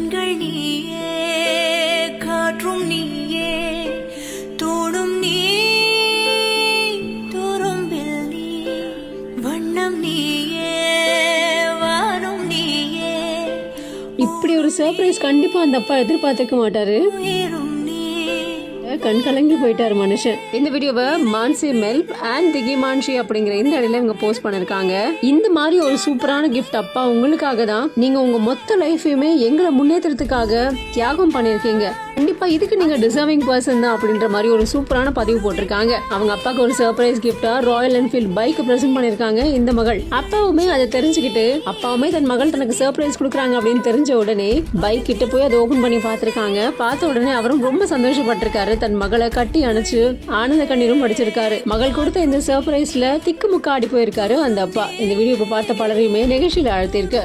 கண்கள் நீயே காற்றும் நீயே தோடும் நீ துரும்பில் நீ வண்ணம் நீயே வானும் நீயே இப்படி ஒரு சர்ப்ரைஸ் கண்டிப்பா அந்த அப்பா எதிர்பார்த்துக்க மாட்டாரு. உயிரும் நீ கண் கலங்கி போயிட்டாரு மனுஷன். இந்த வீடியோவை மான்சி மெல்ப் அண்ட் திகி மான்ஷி அப்படிங்கிற இந்த இடையில இவங்க போஸ்ட் பண்ணிருக்காங்க. இந்த மாதிரி ஒரு சூப்பரான கிஃப்ட் அப்பா உங்களுக்காக தான். நீங்க உங்க மொத்த லைஃபையுமே எங்களை முன்னேற்றத்துக்காக தியாகம் பண்ணிருக்கீங்க. கண்டிப்பா இதுக்கு நீங்க டிசர்விங் பர்சன் தான் அப்படின்ற மாதிரி ஒரு சூப்பரான பதிவு போட்டிருக்காங்க. அவங்க அப்பாவுக்கு ஒரு சர்ப்ரைஸ் கிஃப்டா ராயல் என்ஃபீல்ட் பைக் பிரசன்ட் பண்ணிருக்காங்க இந்த மகள். அப்பாவுமே அதை தெரிஞ்சுக்கிட்டு அப்பாவுமே தன் மகள் தனக்கு சர்ப்ரைஸ் கொடுக்குறாங்க அப்படின்னு தெரிஞ்ச உடனே பைக் கிட்ட போய் அதை ஓபன் பண்ணி பார்த்திருக்காங்க. பார்த்த உடனே அவரும் ரொம்ப சந்தோஷப்பட்டிருக்காரு. தன் மகளை கட்டி அணைச்சு ஆனந்த கண்ணீரும் படிச்சிருக்காரு. மகள் கொடுத்த இந்த சர்ப்ரைஸ்ல திக்கு முக்காடி போயிருக்காரு அந்த அப்பா. இந்த வீடியோ பார்த்த பலரையுமே நிகழ்ச்சியில அழுத்திருக்கு.